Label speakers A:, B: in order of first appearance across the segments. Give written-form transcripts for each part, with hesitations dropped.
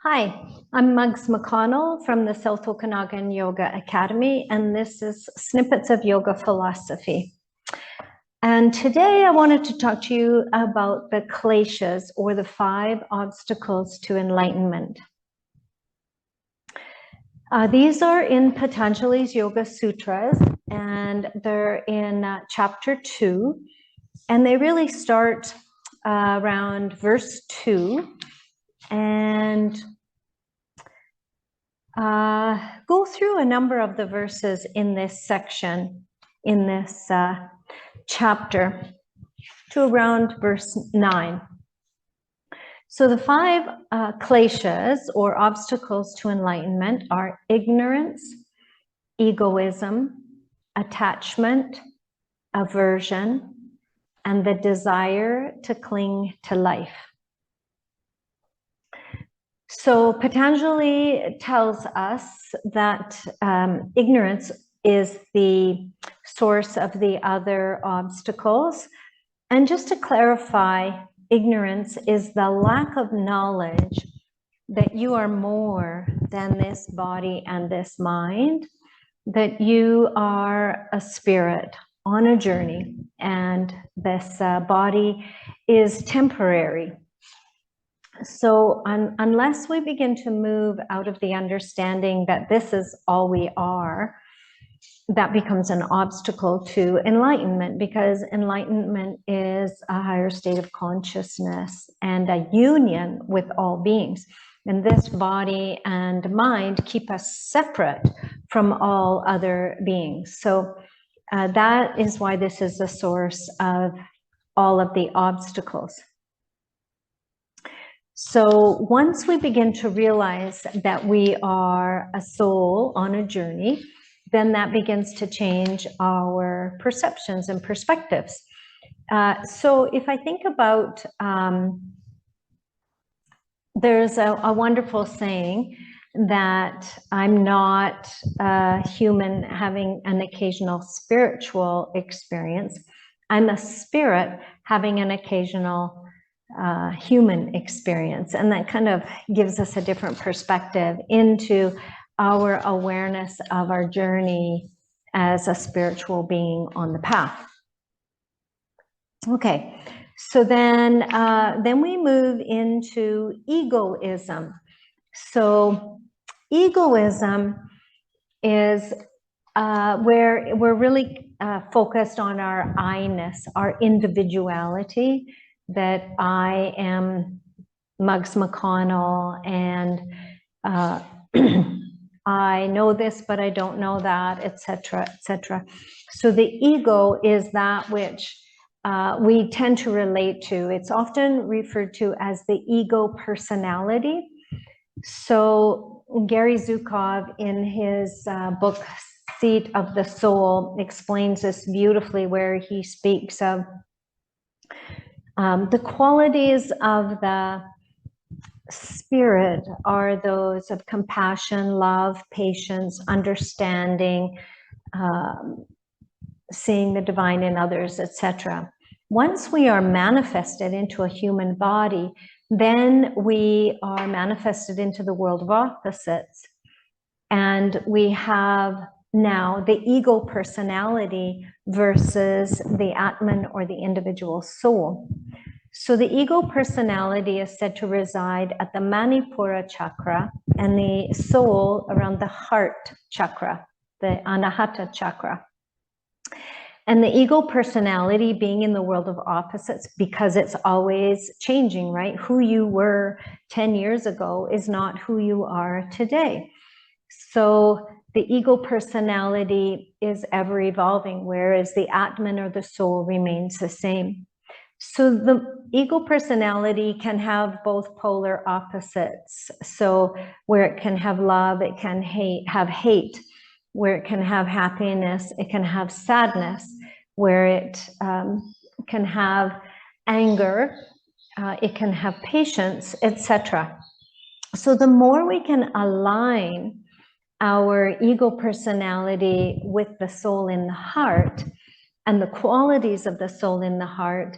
A: Hi, I'm Muggs McConnell from the South Okanagan Yoga Academy, and this is Snippets of Yoga Philosophy. And today I wanted to talk to you about the Kleshas, or the 5 obstacles to enlightenment. These are in Patanjali's Yoga Sutras, and they're in chapter 2, and they really start around verse 2 and go through a number of the verses in this section, in this chapter, to around verse 9. So the 5 kleshas, or obstacles to enlightenment, are ignorance, egoism, attachment, aversion, and the desire to cling to life. So Patanjali tells us that ignorance is the source of the other obstacles. And just to clarify, ignorance is the lack of knowledge that you are more than this body and this mind, that you are a spirit on a journey, and this body is temporary. So unless we begin to move out of the understanding that this is all we are, that becomes an obstacle to enlightenment, because enlightenment is a higher state of consciousness and a union with all beings. And this body and mind keep us separate from all other beings. So that is why this is the source of all of the obstacles. So once we begin to realize that we are a soul on a journey, then that begins to change our perceptions and perspectives. So if I think about, there's a wonderful saying that I'm not a human having an occasional spiritual experience. I'm a spirit having an occasional human experience, and that kind of gives us a different perspective into our awareness of our journey as a spiritual being on the path. Okay, so then we move into egoism. So egoism is where we're really focused on our I-ness, our individuality, that I am Muggs McConnell, and I know this, but I don't know that, etc., etc. So the ego is that which we tend to relate to. It's often referred to as the ego personality. So Gary Zukov, in his book Seat of the Soul, explains this beautifully, where he speaks of the qualities of the spirit are those of compassion, love, patience, understanding, seeing the divine in others, etc. Once we are manifested into a human body, then we are manifested into the world of opposites. And we have now the ego personality versus the Atman, or the individual soul. So the ego personality is said to reside at the Manipura chakra, and the soul around the heart chakra, the Anahata chakra. And the ego personality being in the world of opposites, because it's always changing, right? Who you were 10 years ago is not who you are today. So the ego personality is ever evolving, whereas the Atman, or the soul, remains the same. So the ego personality can have both polar opposites. So where it can have love, it can have hate. Where it can have happiness, it can have sadness. Where it can have anger, it can have patience, etc. So the more we can align our ego personality with the soul in the heart, and the qualities of the soul in the heart,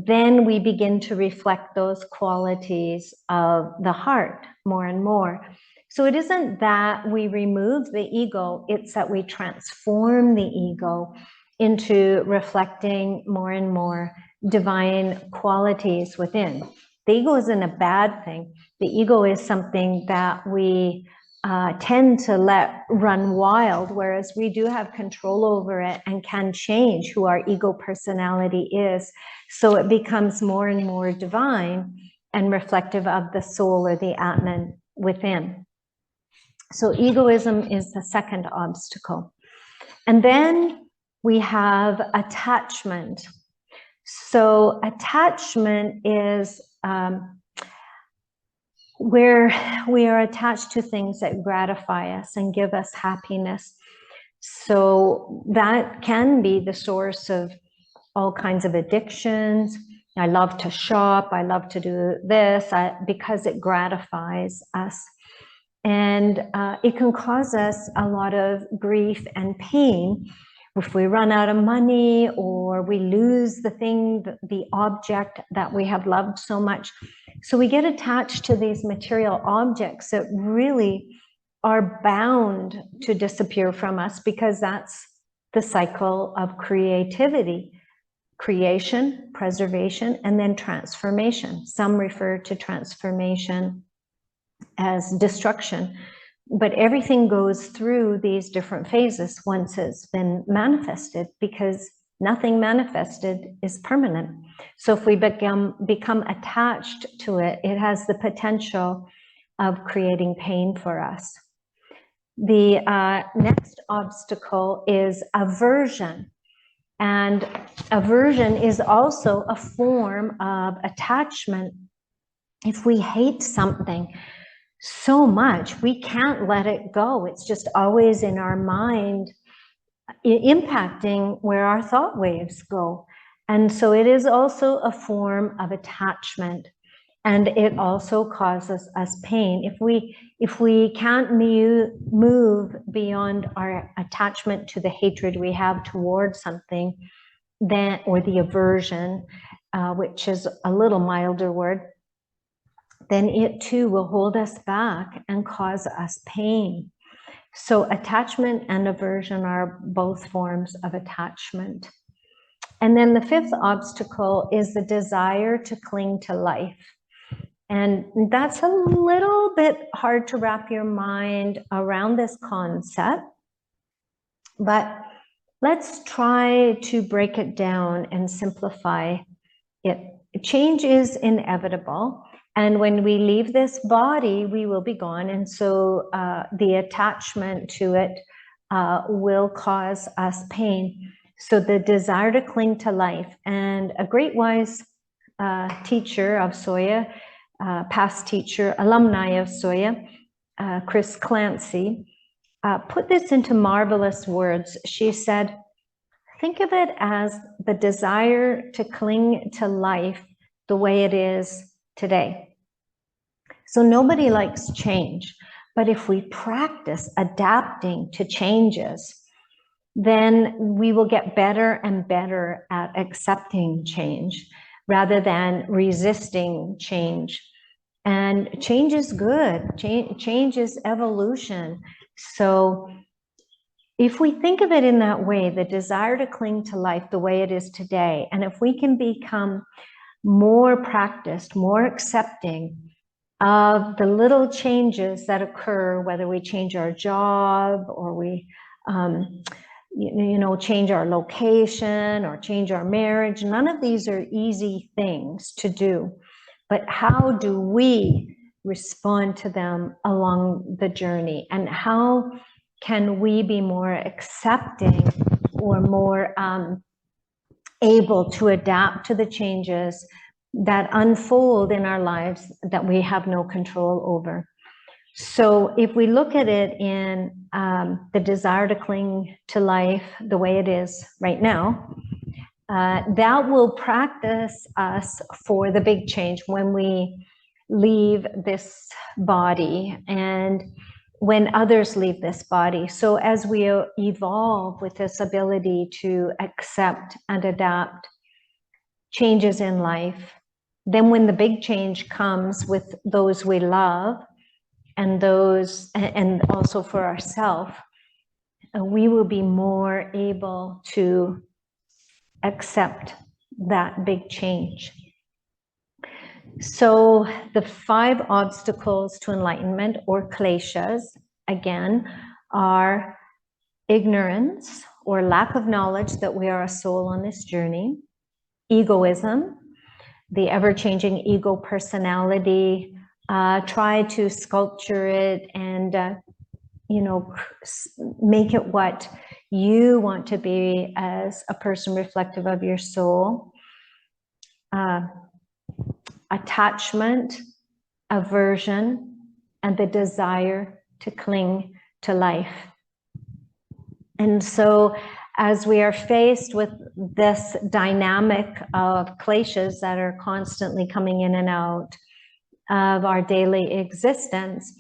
A: then we begin to reflect those qualities of the heart, more and more. So it isn't that we remove the ego, it's that we transform the ego into reflecting more and more divine qualities within. The ego isn't a bad thing. The ego is something that we tend to let run wild, whereas we do have control over it and can change who our ego personality is. So it becomes more and more divine and reflective of the soul or the Atman within. So egoism is the second obstacle. And then we have attachment. So attachment is where we are attached to things that gratify us and give us happiness. So that can be the source of all kinds of addictions. I love to shop, I love to do this, because it gratifies us. And it can cause us a lot of grief and pain if we run out of money or we lose the thing, the object that we have loved so much. So we get attached to these material objects that really are bound to disappear from us, because that's the cycle of creativity. Creation, preservation, and then transformation. Some refer to transformation as destruction, but everything goes through these different phases once it's been manifested, because nothing manifested is permanent. So if we become attached to it, it has the potential of creating pain for us. The next obstacle is aversion. And aversion is also a form of attachment. If we hate something so much, we can't let it go. It's just always in our mind, impacting where our thought waves go. And so it is also a form of attachment. And it also causes us pain. If we can't move beyond our attachment to the hatred we have towards something, then, or the aversion, which is a little milder word, then it too will hold us back and cause us pain. So attachment and aversion are both forms of attachment. And then the fifth obstacle is the desire to cling to life. And that's a little bit hard to wrap your mind around this concept, but let's try to break it down and simplify it. Change is inevitable, and when we leave this body, we will be gone, and so the attachment to it will cause us pain. So the desire to cling to life, and a great wise teacher of SOYA, past teacher, alumni of SOYA, Chris Clancy, put this into marvelous words. She said, think of it as the desire to cling to life the way it is today. So nobody likes change, but if we practice adapting to changes, then we will get better and better at accepting change rather than resisting change. And change is good. Change is evolution. So if we think of it in that way, the desire to cling to life the way it is today, and if we can become more practiced, more accepting of the little changes that occur, whether we change our job or we change our location or change our marriage, none of these are easy things to do. But how do we respond to them along the journey? And how can we be more accepting or more able to adapt to the changes that unfold in our lives that we have no control over? So if we look at it in the desire to cling to life the way it is right now, that will practice us for the big change when we leave this body and when others leave this body. So as we evolve with this ability to accept and adapt changes in life, then when the big change comes with those we love, and those, and also for ourselves, we will be more able to accept that big change. So the 5 obstacles to enlightenment, or kleshas, again, are ignorance or lack of knowledge that we are a soul on this journey, egoism, the ever-changing ego personality, try to sculpture it and make it what you want to be as a person reflective of your soul. Attachment, aversion, and the desire to cling to life. And so as we are faced with this dynamic of kleshas that are constantly coming in and out of our daily existence,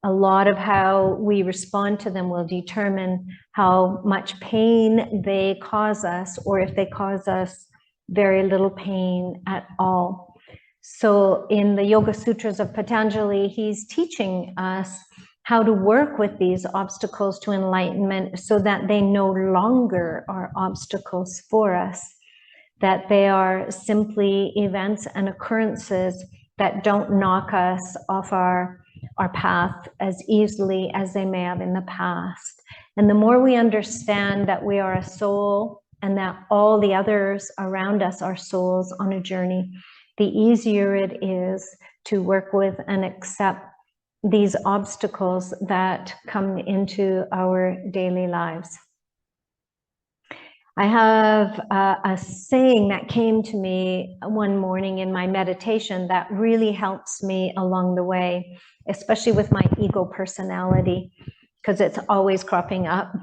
A: a lot of how we respond to them will determine how much pain they cause us, or if they cause us very little pain at all. So in the Yoga Sutras of Patanjali, he's teaching us how to work with these obstacles to enlightenment so that they no longer are obstacles for us, that they are simply events and occurrences that don't knock us off our path as easily as they may have in the past. And the more we understand that we are a soul and that all the others around us are souls on a journey, the easier it is to work with and accept these obstacles that come into our daily lives. I have a saying that came to me one morning in my meditation that really helps me along the way, especially with my ego personality, because it's always cropping up.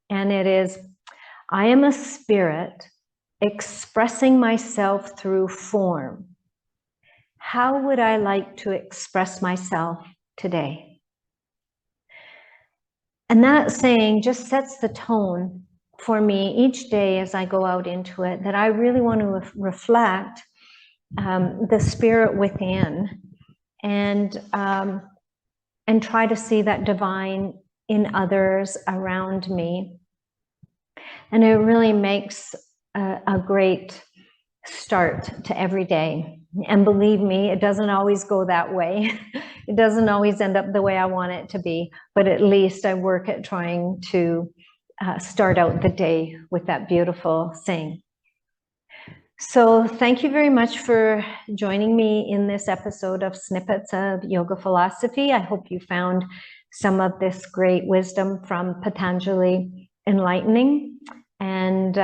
A: And it is, I am a spirit expressing myself through form. How would I like to express myself today? And that saying just sets the tone for me each day as I go out into it, that I really want to reflect the spirit within and try to see that divine in others around me. And it really makes a great start to every day. And believe me, it doesn't always go that way. It doesn't always end up the way I want it to be, but at least I work at trying to start out the day with that beautiful saying. So thank you very much for joining me in this episode of Snippets of Yoga Philosophy. I hope you found some of this great wisdom from Patanjali enlightening, and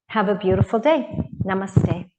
A: have a beautiful day. Namaste.